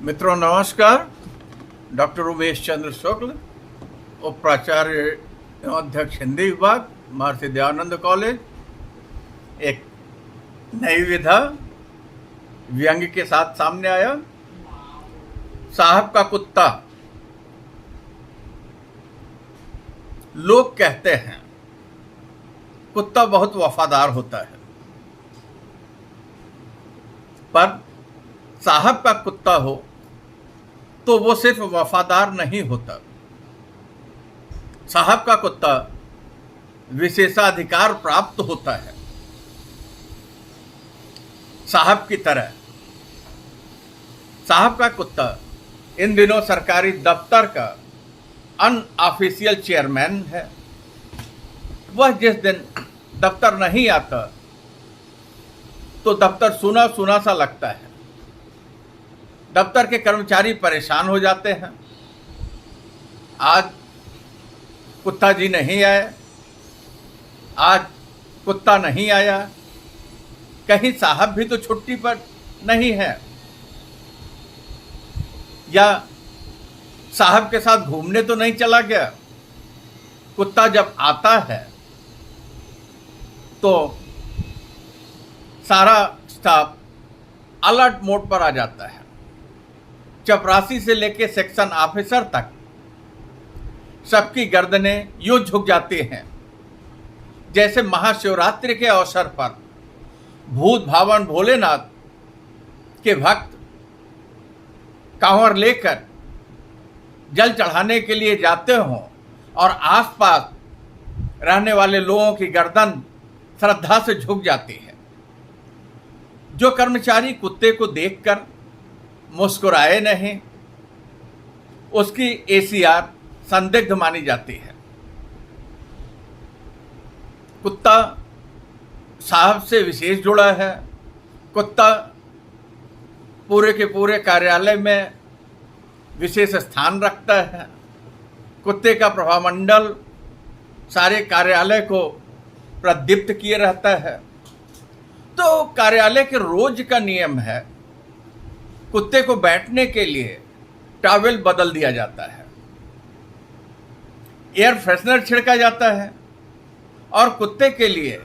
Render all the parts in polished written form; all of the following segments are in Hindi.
मित्रों नमस्कार। डॉक्टर उमेश चंद्र शुक्ल, उप प्राचार्य एवं अध्यक्ष हिंदी विभाग, महर्षि दयानंद कॉलेज, एक नई विधा व्यंग्य के साथ सामने आया। साहब का कुत्ता। लोग कहते हैं कुत्ता बहुत वफादार होता है, पर साहब का कुत्ता हो तो वो सिर्फ वफादार नहीं होता। साहब का कुत्ता विशेषाधिकार प्राप्त होता है। साहब की तरह साहब का कुत्ता इन दिनों सरकारी दफ्तर का अनऑफिशियल चेयरमैन है। वह जिस दिन दफ्तर नहीं आता तो दफ्तर सूना सूना सा लगता है। दफ्तर के कर्मचारी परेशान हो जाते हैं। आज कुत्ता जी नहीं आए, आज कुत्ता नहीं आया, कहीं साहब भी तो छुट्टी पर नहीं है, या साहब के साथ घूमने तो नहीं चला गया। कुत्ता जब आता है तो सारा स्टाफ अलर्ट मोड पर आ जाता है। चपरासी से लेकर सेक्शन ऑफिसर तक सबकी गर्दनें यूं झुक जाती हैं जैसे महाशिवरात्रि के अवसर पर भूत भावन भोलेनाथ के भक्त कांवर लेकर जल चढ़ाने के लिए जाते हों और आसपास रहने वाले लोगों की गर्दन श्रद्धा से झुक जाती है। जो कर्मचारी कुत्ते को देखकर मुस्कुराए नहीं, उसकी एसीआर संदिग्ध मानी जाती है। कुत्ता साहब से विशेष जुड़ा है। कुत्ता पूरे के पूरे कार्यालय में विशेष स्थान रखता है। कुत्ते का प्रभामंडल सारे कार्यालय को प्रदीप्त किए रहता है। तो कार्यालय के रोज का नियम है, कुत्ते को बैठने के लिए टॉवेल बदल दिया जाता है, एयर फ्रेशनर छिड़का जाता है और कुत्ते के लिए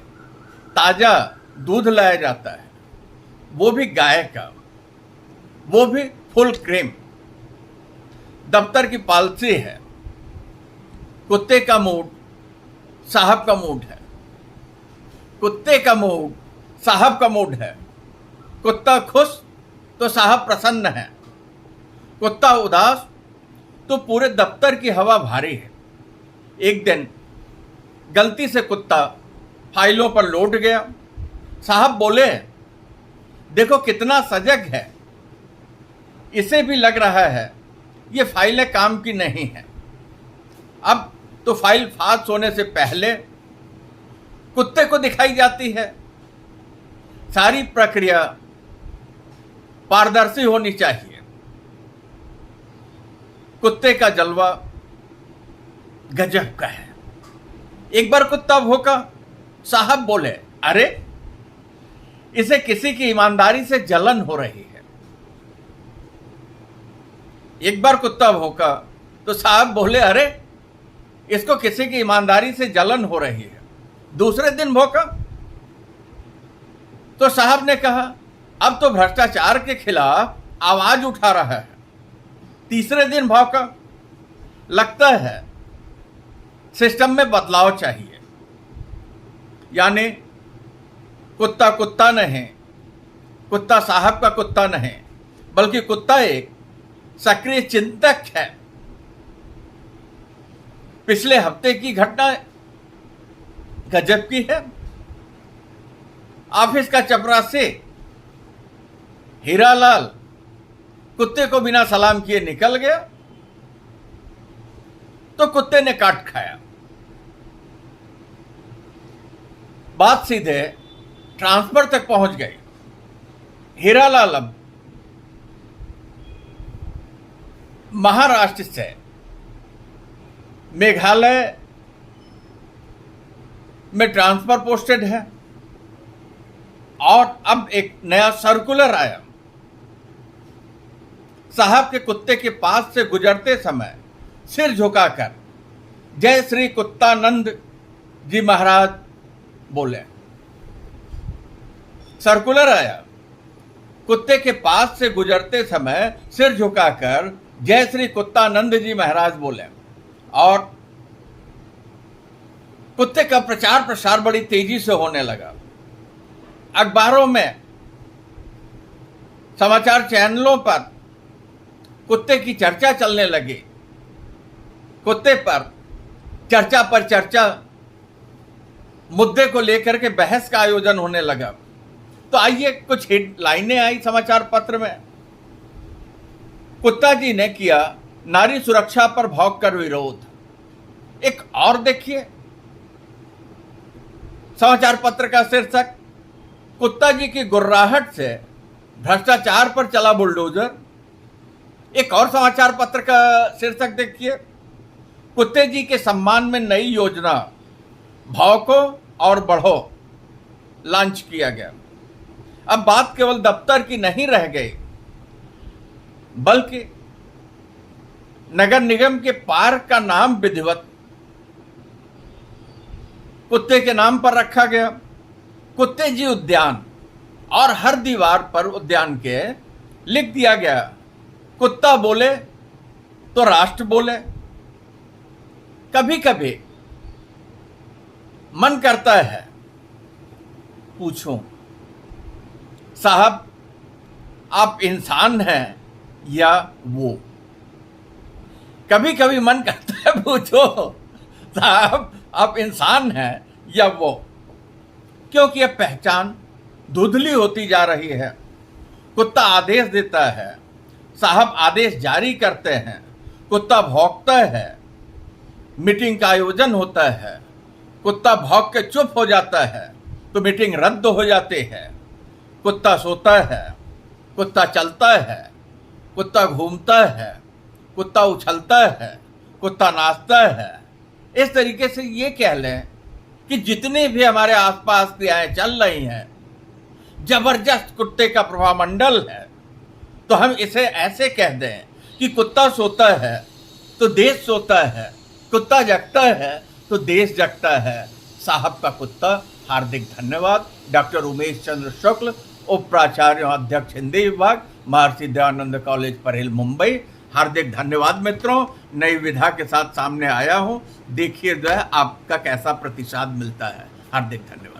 ताजा दूध लाया जाता है, वो भी गाय का, वो भी फुल क्रीम। दफ्तर की पॉलिसी है, कुत्ते का मूड साहब का मूड है, कुत्ते का मूड साहब का मूड है। कुत्ता खुश तो साहब प्रसन्न है, कुत्ता उदास तो पूरे दफ्तर की हवा भारी है। एक दिन गलती से कुत्ता फाइलों पर लौट गया। साहब बोले, देखो कितना सजग है, इसे भी लग रहा है ये फाइलें काम की नहीं है। अब तो फाइल फास्ट होने से पहले कुत्ते को दिखाई जाती है। सारी प्रक्रिया पारदर्शी होनी चाहिए। कुत्ते का जलवा गजब का है। एक बार कुत्ता भौंका, साहब बोले, अरे इसे किसी की ईमानदारी से जलन हो रही है। एक बार कुत्ता भौंका तो साहब बोले, अरे इसको किसी की ईमानदारी से जलन हो रही है। दूसरे दिन भौंका तो साहब ने कहा, अब तो भ्रष्टाचार के खिलाफ आवाज उठा रहा है। तीसरे दिन भौंका, लगता है सिस्टम में बदलाव चाहिए। यानी कुत्ता कुत्ता नहीं, कुत्ता साहब का कुत्ता नहीं, बल्कि कुत्ता एक सक्रिय चिंतक है। पिछले हफ्ते की घटना गजब की है। ऑफिस का चपरासी हीरालाल कुत्ते को बिना सलाम किए निकल गया तो कुत्ते ने काट खाया। बात सीधे ट्रांसफर तक पहुंच गई। हीरालाल अब महाराष्ट्र से मेघालय में ट्रांसफर पोस्टेड है और अब एक नया सर्कुलर आया। साहब के कुत्ते के पास से गुजरते समय सिर झुकाकर जय श्री कुत्तानंद जी महाराज बोले। सर्कुलर आया, कुत्ते के पास से गुजरते समय सिर झुकाकर जय श्री कुत्तानंद जी महाराज बोले, और कुत्ते का प्रचार प्रसार बड़ी तेजी से होने लगा। अखबारों में, समाचार चैनलों पर कुत्ते की चर्चा चलने लगी। कुत्ते पर चर्चा मुद्दे को लेकर के बहस का आयोजन होने लगा। तो आइए कुछ हेडलाइनें आई समाचार पत्र में। कुत्ता जी ने किया नारी सुरक्षा पर भौंककर विरोध। एक और देखिए समाचार पत्र का शीर्षक, कुत्ता जी की गुर्राहट से भ्रष्टाचार पर चला बुलडोजर। एक और समाचार पत्र का शीर्षक देखिए, कुत्ते जी के सम्मान में नई योजना भौंको और बढ़ो लॉन्च किया गया। अब बात केवल दफ्तर की नहीं रह गई, बल्कि नगर निगम के पार्क का नाम विधिवत कुत्ते के नाम पर रखा गया। कुत्ते जी उद्यान, और हर दीवार पर उद्यान के लिख दिया गया, कुत्ता बोले तो राष्ट्र बोले। कभी कभी मन करता है पूछूं, साहब आप इंसान हैं या वो? कभी कभी मन करता है पूछो, साहब आप इंसान हैं या वो? क्योंकि यह पहचान धुंधली होती जा रही है। कुत्ता आदेश देता है, साहब आदेश जारी करते हैं। कुत्ता भौंकता है, मीटिंग का आयोजन होता है। कुत्ता भौंक के चुप हो जाता है तो मीटिंग रद्द हो जाती है। कुत्ता सोता है, कुत्ता चलता है, कुत्ता घूमता है, कुत्ता उछलता है, कुत्ता नाचता है। इस तरीके से ये कह लें कि जितने भी हमारे आसपास क्रियाएं चल रही हैं, जबरदस्त कुत्ते का प्रभावमंडल है। तो हम इसे ऐसे कह दें कि कुत्ता सोता है तो देश सोता है, कुत्ता जगता है तो देश जगता है। साहब का कुत्ता। हार्दिक धन्यवाद। डॉक्टर उमेश चंद्र शुक्ल, उप प्राचार्य अध्यक्ष हिंदी विभाग, महर्षि दयानंद कॉलेज परेल, मुंबई। हार्दिक धन्यवाद मित्रों। नई विधा के साथ सामने आया हूं, देखिए जो है आपका कैसा प्रतिसाद मिलता है। हार्दिक धन्यवाद।